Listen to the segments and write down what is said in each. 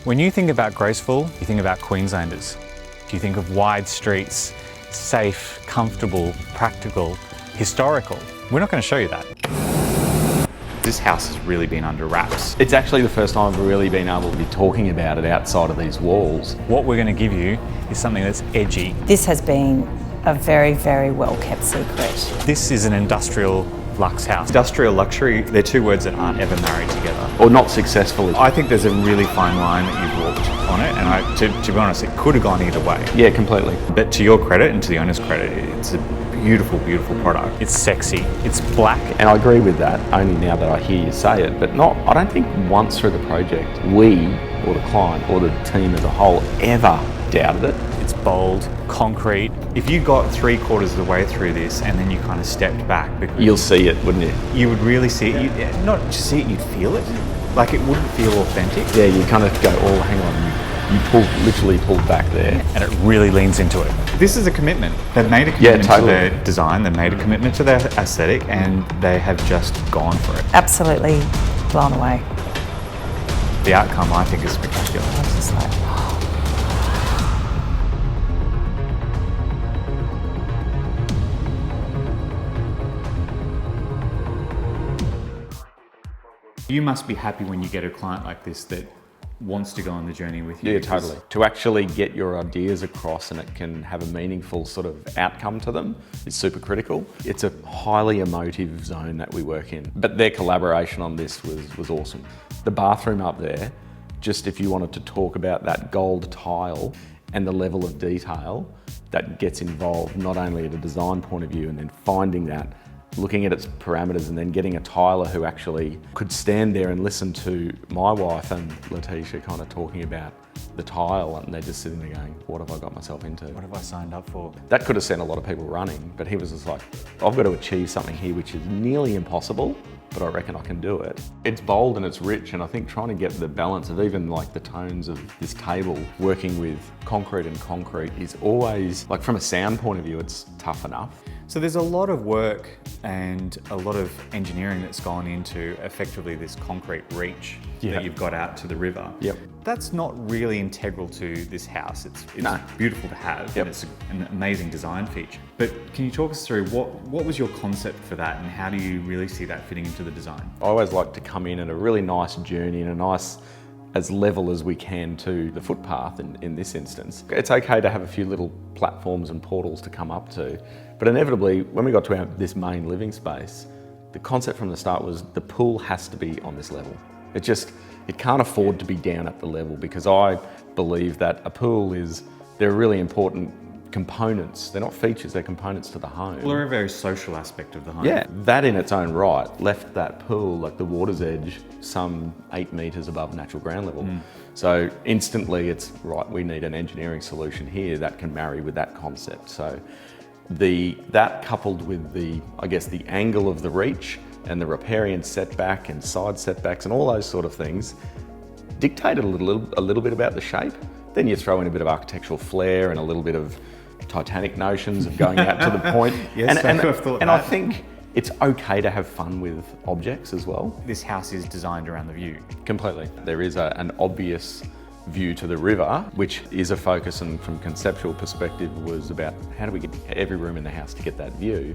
When you think about Graceville, you think about Queenslanders. You think of wide streets, safe, comfortable, practical, historical. We're not going to show you that. This house has really been under wraps. It's actually the first time I've really been able to be talking about it outside of these walls. What we're going to give you is something that's edgy. This has been a very, very well kept secret. This is an industrial luxe house. Industrial luxury, they're two words that aren't ever married together. Or not successfully. I think there's a really fine line that you've walked on it, and to be honest, it could have gone either way. Yeah, completely. But to your credit and to the owner's credit, it's a beautiful, beautiful product. It's sexy, it's black. And I agree with that, only now that I hear you say it, but I don't think once through the project, we, or the client, or the team as a whole, ever doubted it. It's bold, concrete. If you got 3/4 of the way through this and then you kind of stepped back, because you'll see it, wouldn't you? You would really see it. You'd not just see it, you'd feel it. Like it wouldn't feel authentic. Yeah, you kind of go, oh, hang on. You literally pulled back there. And it really leans into it. This is a commitment. They've made a commitment to their design, they've made a commitment to their aesthetic, and they have just gone for it. Absolutely blown away. The outcome, I think, is spectacular. I was just like, You must be happy when you get a client like this that wants to go on the journey with you. Yeah, totally. To actually get your ideas across and it can have a meaningful sort of outcome to them is super critical. It's a highly emotive zone that we work in, but their collaboration on this was awesome. The bathroom up there, just if you wanted to talk about that gold tile and the level of detail that gets involved, not only at a design point of view and then finding that, looking at its parameters and then getting a tiler who actually could stand there and listen to my wife and Letitia kind of talking about the tile, and they're just sitting there going, what have I got myself into? What have I signed up for? That could have sent a lot of people running, but he was just like, I've got to achieve something here which is nearly impossible, but I reckon I can do it. It's bold and it's rich, and I think trying to get the balance of even like the tones of this table, working with concrete and concrete is always, like from a sound point of view, it's tough enough. So there's a lot of work and a lot of engineering that's gone into effectively this concrete reach that you've got out to the river. Yep. That's not really integral to this house. It's beautiful to have, and it's an amazing design feature. But can you talk us through what was your concept for that, and how do you really see that fitting into the design? I always like to come in at a really nice journey and a nice, as level as we can to the footpath in this instance. It's okay to have a few little platforms and portals to come up to, but inevitably, when we got to this main living space, the concept from the start was the pool has to be on this level. It can't afford to be down at the level, because I believe that a pool they're really important components. They're not features, they're components to the home. Well, they're a very social aspect of the home. Yeah, that in its own right left that pool, like the water's edge, some 8 metres above natural ground level. So instantly it's, right, we need an engineering solution here that can marry with that concept. So that coupled with the angle of the reach and the riparian setback and side setbacks and all those sort of things dictated a little bit about the shape. Then you throw in a bit of architectural flair and a little bit of Titanic notions of going out to the point. Yes, and I think it's okay to have fun with objects as well. This house is designed around the view. Completely. There is an obvious view to the river, which is a focus, and from conceptual perspective was about how do we get every room in the house to get that view.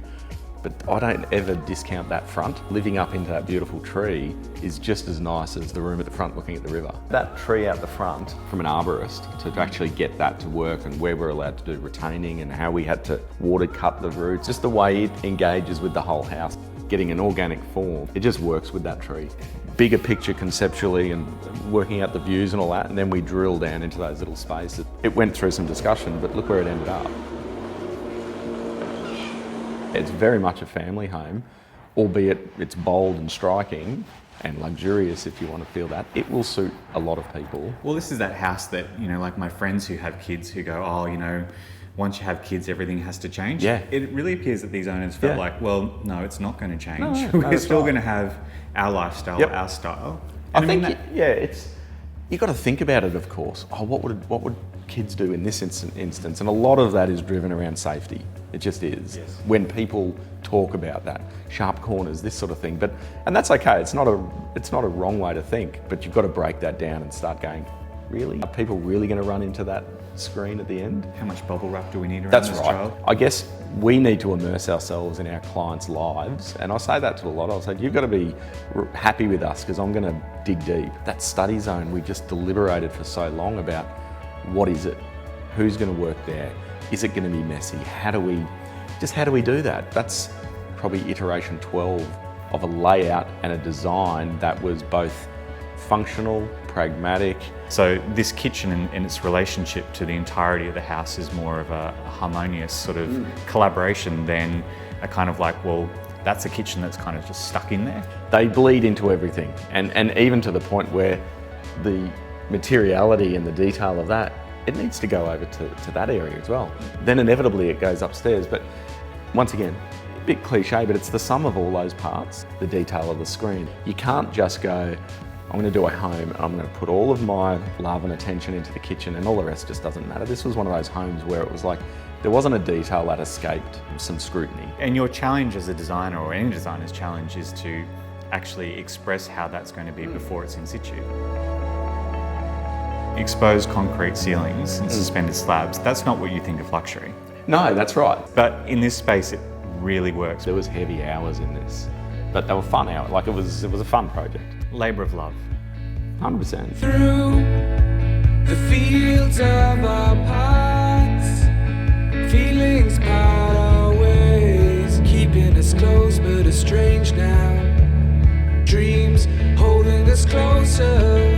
But I don't ever discount that front. Living up into that beautiful tree is just as nice as the room at the front looking at the river. That tree out the front, from an arborist, to actually get that to work, and where we're allowed to do retaining and how we had to water cut the roots, just the way it engages with the whole house, getting an organic form, it just works with that tree. Bigger picture conceptually and working out the views and all that, and then we drill down into those little spaces. It went through some discussion, but look where it ended up. It's very much a family home, albeit it's bold and striking and luxurious, if you want to feel that. It will suit a lot of people. Well, this is that house that, like my friends who have kids who go, oh, once you have kids, everything has to change. Yeah. It really appears that these owners felt like, well, no, it's not going to change. No, We're still going to have our lifestyle, our style. And you've got to think about it, of course. Oh, what would kids do in this instance? And a lot of that is driven around safety. It just is. Yes. When people talk about that, sharp corners, this sort of thing. And that's okay. It's not a wrong way to think, but you've got to break that down and start going, really? Are people really going to run into that screen at the end? How much bubble wrap do we need around That's this right. child? I guess we need to immerse ourselves in our clients' lives, and I say that to a lot. I say, you've got to be happy with us because I'm going to dig deep. That study zone, we just deliberated for so long about what is it? Who's going to work there? Is it going to be messy? How do we do that? That's probably iteration 12 of a layout and a design that was both functional, pragmatic. So this kitchen and its relationship to the entirety of the house is more of a harmonious sort of collaboration than a kind of like, well, that's a kitchen that's kind of just stuck in there. They bleed into everything, and even to the point where the materiality and the detail of that, it needs to go over to that area as well. Then inevitably it goes upstairs, but once again, a bit cliche, but it's the sum of all those parts, the detail of the screen. You can't just go, I'm going to do a home and I'm going to put all of my love and attention into the kitchen and all the rest just doesn't matter. This was one of those homes where it was like, there wasn't a detail that escaped some scrutiny. And your challenge as a designer, or any designer's challenge, is to actually express how that's going to be before it's in situ. Exposed concrete ceilings and suspended slabs, that's not what you think of luxury. No, that's right. But in this space, it really works. There was heavy hours in this, but they were fun hours. Like it was a fun project. Labour of love. 100%. Through the fields of our paths, feelings part our ways, keeping us close but estranged now. Dreams holding us closer.